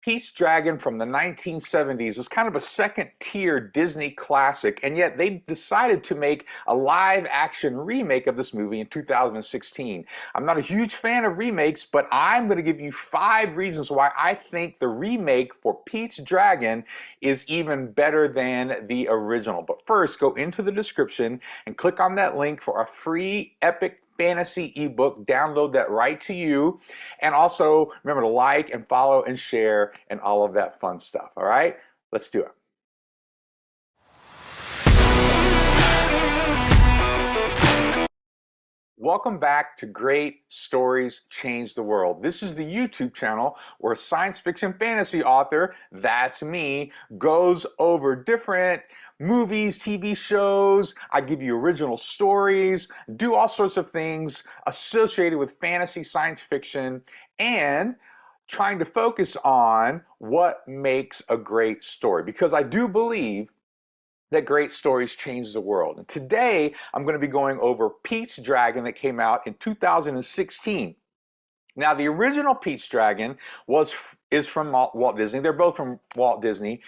Pete's Dragon from the 1970s is kind of a second tier Disney classic, and yet they decided to make a live action remake of this movie in 2016. I'm not a huge fan of remakes, but I'm going to give you 5 reasons why I think the remake for Pete's Dragon is even better than the original. But first, go into the description and click on that link for a free epic fantasy ebook. Download that right to you, and also remember to like and follow and share and all of that fun stuff. All right, let's do it. Welcome back to Great Stories Change the World. This is the YouTube channel where a science fiction fantasy author, that's me, goes over different movies, TV shows. I give you original stories, do all sorts of things associated with fantasy, science fiction, and trying to focus on what makes a great story, because I do believe that great stories change the world. And today I'm going to be going over Pete's Dragon that came out in 2016. Now, the original Pete's Dragon is from Walt Disney. They're both from Walt Disney,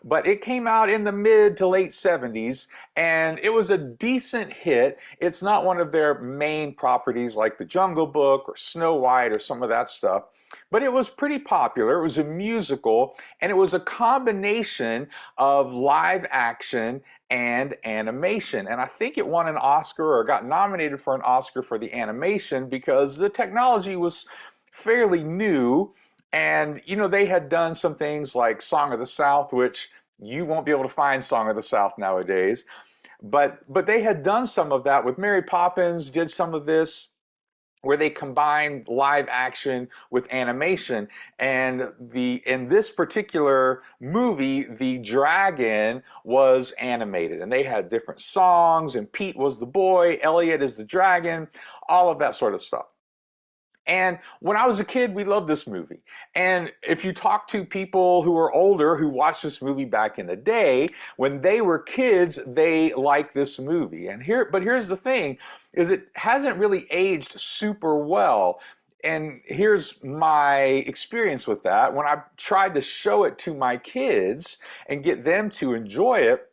but it came out in the mid to late 70s, and it was a decent hit. It's not one of their main properties like The Jungle Book or Snow White or some of that stuff, but it was pretty popular. It was a musical, and it was a combination of live action and animation. And I think it won an Oscar or got nominated for an Oscar for the animation because the technology was fairly new. And, you know, they had done some things like Song of the South, which you won't be able to find Song of the South nowadays. But they had done some of that with Mary Poppins, did some of this where they combined live action with animation. And in this particular movie, the dragon was animated, and they had different songs, and Pete was the boy, Elliot is the dragon, all of that sort of stuff. And when I was a kid, we loved this movie. And if you talk to people who are older who watched this movie back in the day, when they were kids, they liked this movie. But here's the thing, is it hasn't really aged super well. And here's my experience with that. When I tried to show it to my kids and get them to enjoy it,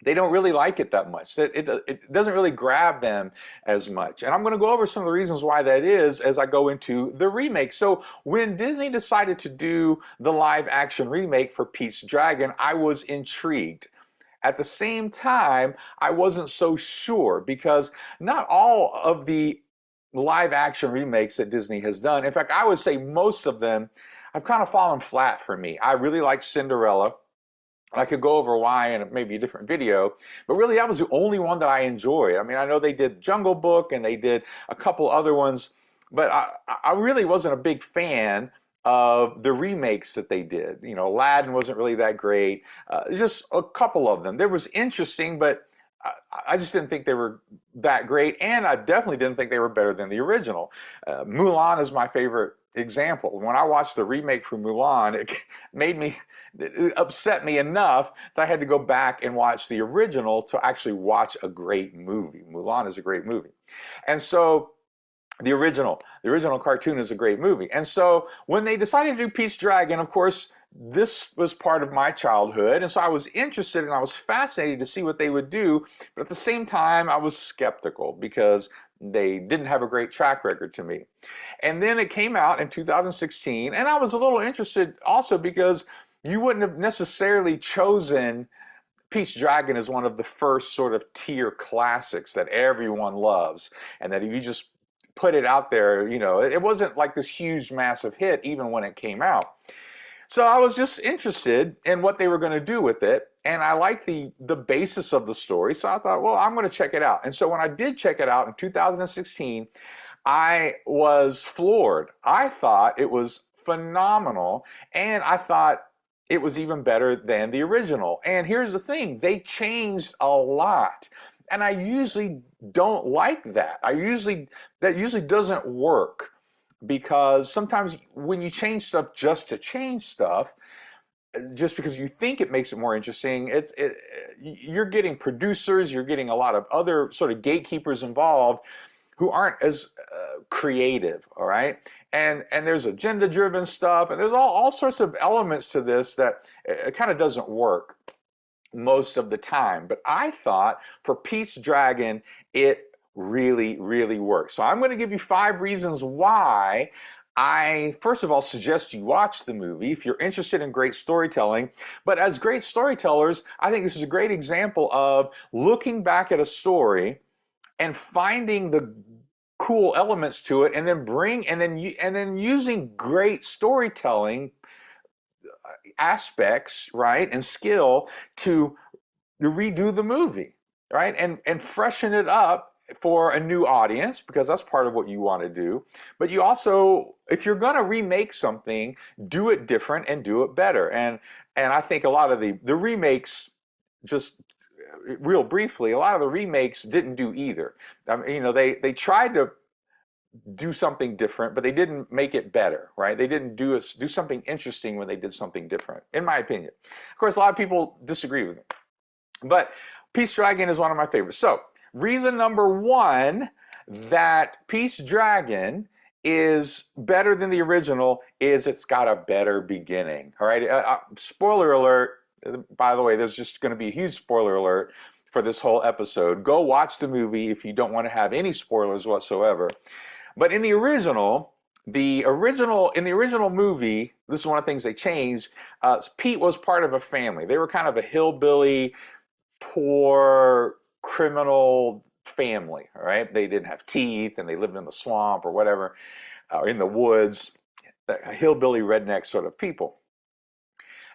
they don't really like it that much. It doesn't really grab them as much. And I'm going to go over some of the reasons why that is as I go into the remake. So when Disney decided to do the live action remake for Pete's Dragon, I was intrigued. At the same time, I wasn't so sure, because not all of the live action remakes that Disney has done, in fact, I would say most of them have kind of fallen flat for me. I really like Cinderella. I could go over why in maybe a different video, but really that was the only one that I enjoyed. I mean, I know they did Jungle Book and they did a couple other ones, but I really wasn't a big fan of the remakes that they did. You know, Aladdin wasn't really that great. Just a couple of them. There was interesting, but I just didn't think they were that great, and I definitely didn't think they were better than the original. Mulan is my favorite example. When I watched the remake for Mulan, it upset me enough that I had to go back and watch the original to actually watch a great movie. Mulan is a great movie. And so the original cartoon is a great movie. And so when they decided to do Pete's Dragon, of course, this was part of my childhood, and so I was interested and I was fascinated to see what they would do, but at the same time I was skeptical because they didn't have a great track record to me. And then it came out in 2016, and I was a little interested also because you wouldn't have necessarily chosen Pete's Dragon as one of the first sort of tier classics that everyone loves, and that if you just put it out there, you know, it wasn't like this huge massive hit even when it came out. So I was just interested in what they were going to do with it, and I liked the basis of the story, so I thought, well, I'm going to check it out. And so when I did check it out in 2016, I was floored. I thought it was phenomenal, and I thought it was even better than the original. And here's the thing, they changed a lot. And I usually don't like that. That usually doesn't work, because sometimes when you change stuff just to change stuff, just because you think it makes it more interesting, you're getting producers, you're getting a lot of other sort of gatekeepers involved who aren't as creative, all right? And there's agenda-driven stuff, and there's all sorts of elements to this that it kind of doesn't work most of the time. But I thought for Pete's Dragon, it really, really works. So I'm going to give you 5 reasons why I, first of all, suggest you watch the movie if you're interested in great storytelling. But as great storytellers, I think this is a great example of looking back at a story and finding the cool elements to it, and then using great storytelling aspects, right, and skill to redo the movie, right, and freshen it up for a new audience, because that's part of what you want to do. But you also, if you're going to remake something, do it different and do it better. And I think a lot of the remakes, just real briefly, a lot of the remakes didn't do either. I mean, you know, they tried to do something different, but they didn't make it better, right? They didn't do something interesting when they did something different, in my opinion. Of course, a lot of people disagree with me, but Pete's Dragon is one of my favorites. So, reason number 1 that Pete's Dragon is better than the original is it's got a better beginning, all right? Spoiler alert, by the way, there's just going to be a huge spoiler alert for this whole episode. Go watch the movie if you don't want to have any spoilers whatsoever. But in the original movie, this is one of the things they changed. Pete was part of a family. They were kind of a hillbilly, poor, criminal family, all right? They didn't have teeth, and they lived in the swamp or whatever, in the woods, a hillbilly redneck sort of people.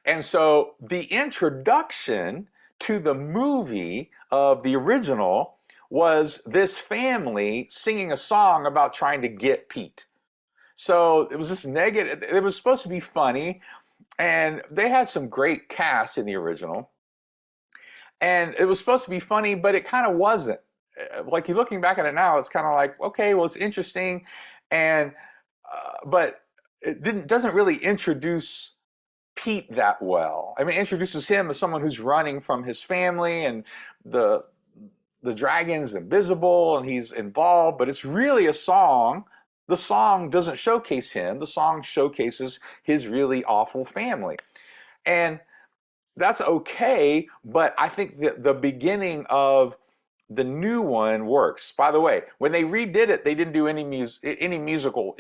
And so the introduction to the movie of the original was this family singing a song about trying to get Pete. So it was this negative, it was supposed to be funny, and they had some great cast in the original. And it was supposed to be funny, but it kind of wasn't. Like, you're looking back at it now, it's kind of like, okay, well, it's interesting, and but it doesn't really introduce Pete that well. I mean, it introduces him as someone who's running from his family, and the dragon's invisible and he's involved, but it's really a song. The song doesn't showcase him. The song showcases his really awful family. And that's okay, but I think that the beginning of the new one works. By the way, when they redid it, they didn't do any musical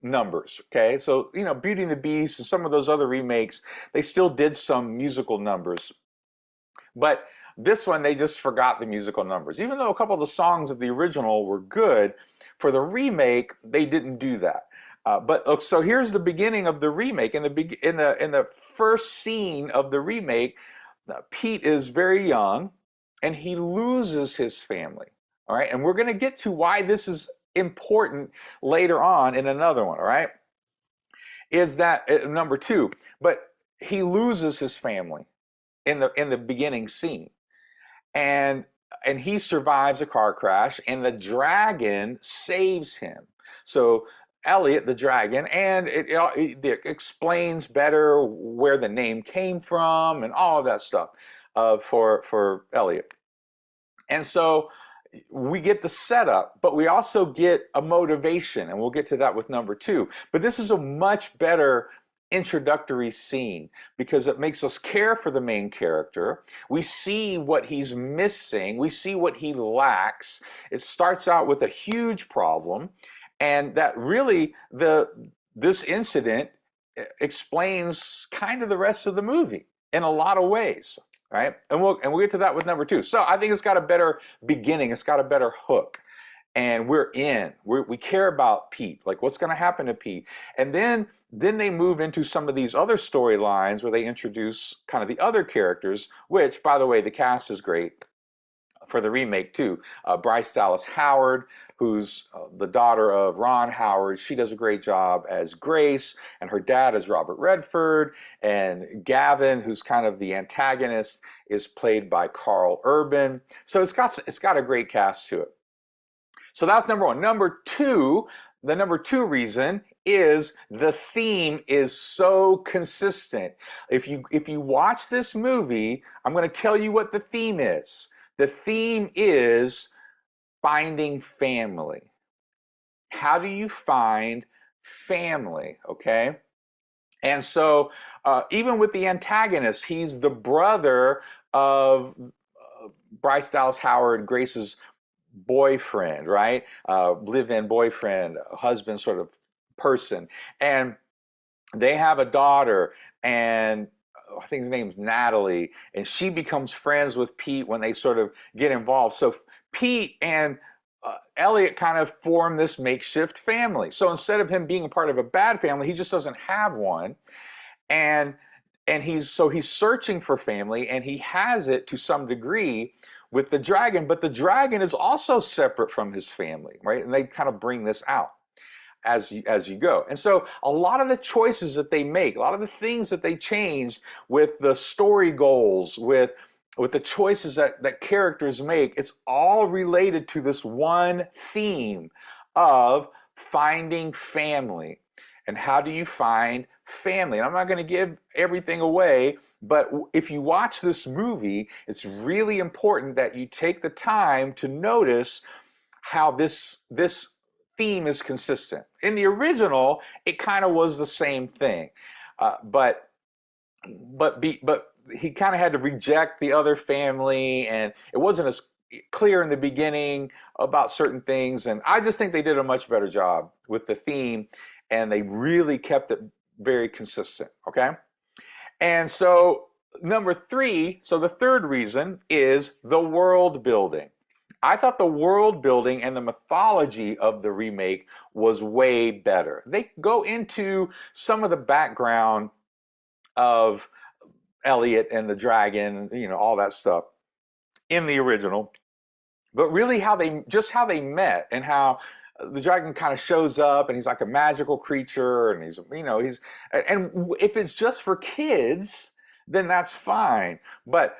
numbers, okay? So, you know, Beauty and the Beast and some of those other remakes, they still did some musical numbers. But this one, they just forgot the musical numbers. Even though a couple of the songs of the original were good, for the remake, they didn't do that. So here's the beginning of the remake. In the first scene of the remake, Pete is very young, and he loses his family. All right, and we're going to get to why this is important later on in another one. All right, is that number 2? But he loses his family in the beginning scene, and he survives a car crash, and the dragon saves him. So Elliot, the dragon, and it explains better where the name came from and all of that stuff for Elliot. And so we get the setup, but we also get a motivation, and we'll get to that with number 2. But this is a much better introductory scene because it makes us care for the main character. We see what he's missing. We see what he lacks. It starts out with a huge problem, and that really this incident explains kind of the rest of the movie in a lot of ways, right? And we'll get to that with number 2. So I think it's got a better beginning. It's got a better hook. And we care about Pete, like what's going to happen to Pete. And then they move into some of these other storylines where they introduce kind of the other characters, which, by the way, the cast is great for the remake too. Bryce Dallas Howard, who's the daughter of Ron Howard, she does a great job as Grace, and her dad is Robert Redford, and Gavin, who's kind of the antagonist, is played by Carl Urban. So it's got a great cast to it. So that's number 1. Number 2, the number 2 reason is the theme is so consistent. If you watch this movie, I'm going to tell you what the theme is. The theme is finding family. how do you find family? Okay. And so, even with the antagonist, he's the brother of Bryce Dallas Howard, Grace's boyfriend, right? Live-in boyfriend, husband sort of person. And they have a daughter, and I think his name's Natalie, and she becomes friends with Pete when they sort of get involved. So Pete and Elliot kind of form this makeshift family. So instead of him being a part of a bad family, he just doesn't have one. And he's searching for family, and he has it to some degree with the dragon, but the dragon is also separate from his family, right? And they kind of bring this out as you go. And so a lot of the choices that they make, a lot of the things that they changed with the story goals, with the choices that characters make, it's all related to this one theme of finding family. And how do you find family? And I'm not going to give everything away, but if you watch this movie, it's really important that you take the time to notice how this theme is consistent. In the original, it kind of was the same thing, but he kind of had to reject the other family, and it wasn't as clear in the beginning about certain things. And I just think they did a much better job with the theme, and they really kept it very consistent. Okay, and so number three, so the third reason is the world building. I thought the world building and the mythology of the remake was way better. They go into some of the background of Elliot and the dragon, you know, all that stuff in the original, but really how they met, and how the dragon kind of shows up, and he's like a magical creature, and and if it's just for kids, then that's fine. But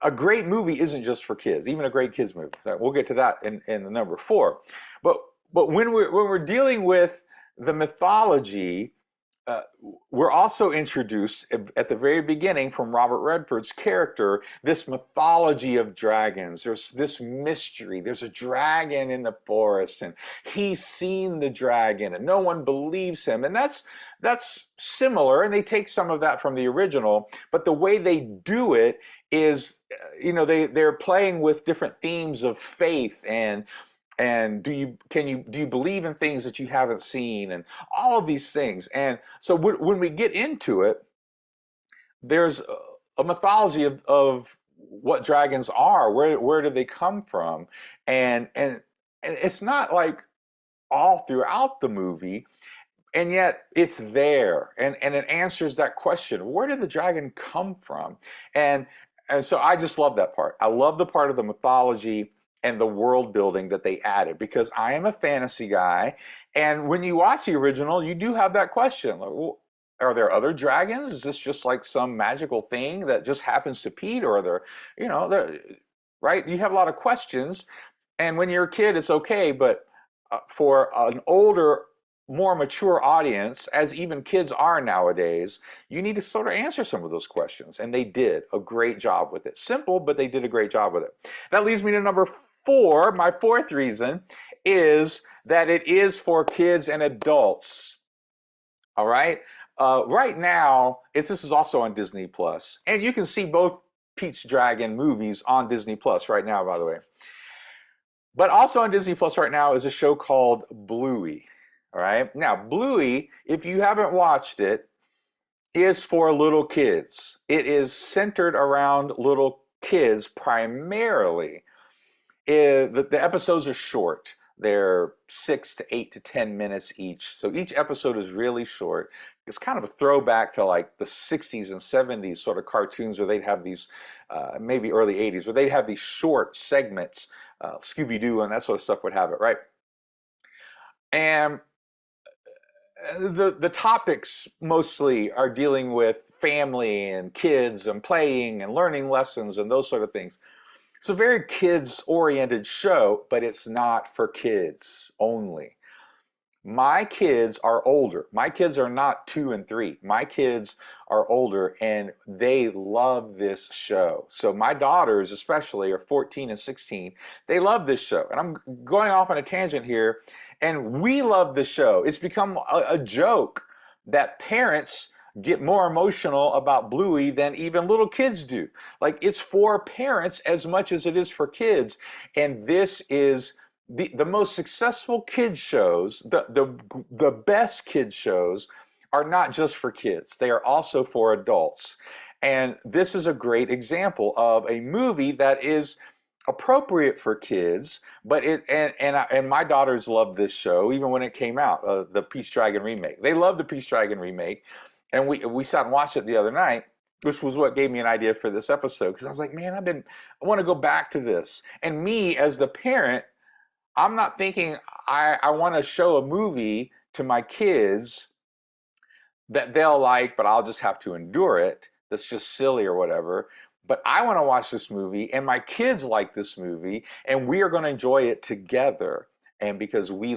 a great movie isn't just for kids, even a great kids movie. So we'll get to that in the number four. But when we're dealing with the mythology, uh, we're also introduced at the very beginning from Robert Redford's character, this mythology of dragons. There's this mystery. There's a dragon in the forest, and he's seen the dragon, and no one believes him. And that's similar, and they take some of that from the original, but the way they do it is, they're playing with different themes of faith, and do you believe in things that you haven't seen, and all of these things. And so when we get into it, there's a mythology of what dragons are, where do they come from, and it's not like all throughout the movie, and yet it's there, and it answers that question: where did the dragon come from? And so I just love that part. I love the part of the mythology and the world building that they added, because I am a fantasy guy, and when you watch the original, you do have that question: like, well, are there other dragons? Is this just like some magical thing that just happens to Pete, or are there, right? You have a lot of questions, and when you're a kid, it's okay, but for an older, more mature audience, as even kids are nowadays, you need to sort of answer some of those questions. And they did a great job with it. Simple, but they did a great job with it. That leads me to number four. My fourth reason is that it is for kids and adults. All right. Right now, this is also on Disney Plus, and you can see both Pete's Dragon movies on Disney Plus right now, by the way. But also on Disney Plus right now is a show called Bluey. All right. Now, Bluey, if you haven't watched it, is for little kids. It is centered around little kids primarily. The episodes are short. They're 6 to 8 to 10 minutes each. So each episode is really short. It's kind of a throwback to like the 60s and 70s sort of cartoons, where they'd have these, maybe early 80s, where they'd have these short segments. Scooby-Doo and that sort of stuff would have it, right? And the topics mostly are dealing with family and kids and playing and learning lessons and those sort of things. It's a very kids-oriented show, but it's not for kids only. My kids are older. My kids are not 2 and 3. My kids are older and they love this show. So my daughters especially are 14 and 16. They love this show. And I'm going off on a tangent here. And we love the show. It's become a joke that parents get more emotional about Bluey than even little kids do. Like, it's for parents as much as it is for kids. And this is the most successful kids shows, the best kids shows are not just for kids. They are also for adults. And this is a great example of a movie that is appropriate for kids, but and my daughters love this show even when it came out, the Peach Dragon remake. They love the Peach Dragon remake, and we sat and watched it the other night, which was what gave me an idea for this episode, because I was like, man, I want to go back to this. And me as the parent, I'm not thinking I want to show a movie to my kids that they'll like, but I'll just have to endure it. That's just silly or whatever. But I want to watch this movie, and my kids like this movie, and we are going to enjoy it together. And because we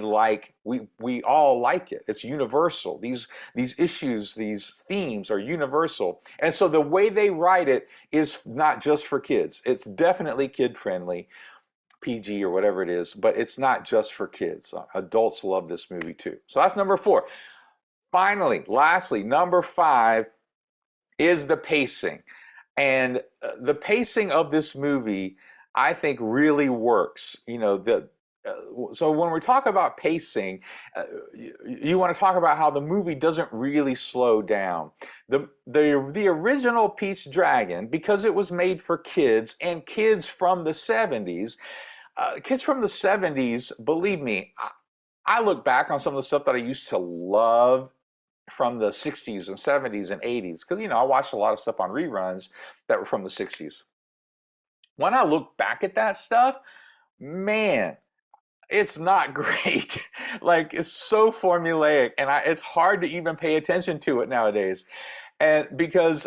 all like it. It's universal. These issues, these themes are universal. And so the way they write it is not just for kids. It's definitely kid friendly, PG or whatever it is, but it's not just for kids. Adults love this movie too. So that's number 4. Finally, lastly, number 5 is the pacing. And the pacing of this movie, I think, really works. You know, so when we talk about pacing, you want to talk about how the movie doesn't really slow down. The original Peach Dragon, because it was made for kids and kids from the 70s, believe me, I look back on some of the stuff that I used to love from the 60s and 70s and 80s, because, you know, I watched a lot of stuff on reruns that were from the 60s. When I look back at that stuff, man, it's not great. Like, it's so formulaic, and it's hard to even pay attention to it nowadays. And because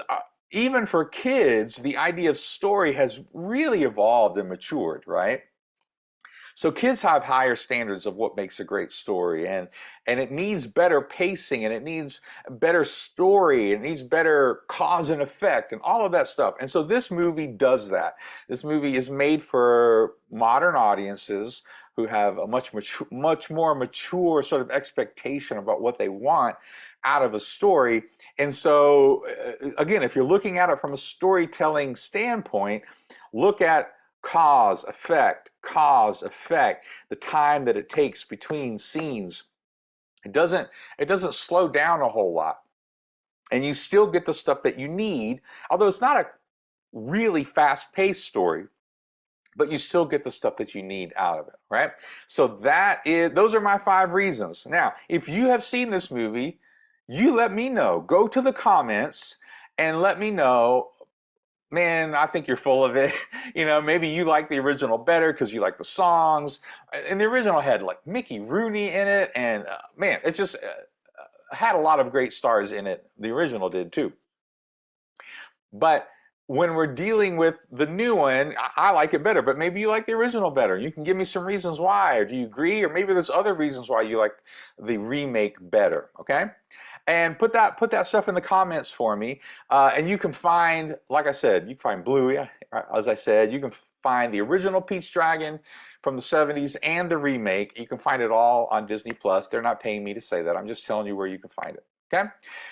even for kids, the idea of story has really evolved and matured, right? So kids have higher standards of what makes a great story, and it needs better pacing, and it needs better story, and it needs better cause and effect, and all of that stuff. And so this movie does that. This movie is made for modern audiences who have a much more mature sort of expectation about what they want out of a story. And so again, if you're looking at it from a storytelling standpoint, look at cause, effect, the time that it takes between scenes. It doesn't slow down a whole lot. And you still get the stuff that you need, although it's not a really fast-paced story, but you still get the stuff that you need out of it, right? So those are my 5 reasons. Now, if you have seen this movie, you let me know. Go to the comments and let me know, man, I think you're full of it. You know, maybe you like the original better because you like the songs. And the original had like Mickey Rooney in it, and man, it just had a lot of great stars in it. The original did too. But when we're dealing with the new one, I like it better, but maybe you like the original better. You can give me some reasons why, or do you agree? Or maybe there's other reasons why you like the remake better, okay? And put that stuff in the comments for me. And you can find, like I said, you can find Bluey, as I said. You can find the original Peach Dragon from the 70s and the remake. You can find it all on Disney Plus. They're not paying me to say that. I'm just telling you where you can find it, okay?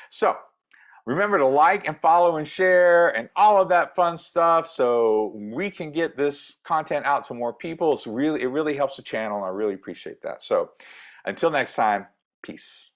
So remember to like and follow and share and all of that fun stuff so we can get this content out to more people. It really helps the channel, and I really appreciate that. So until next time, peace.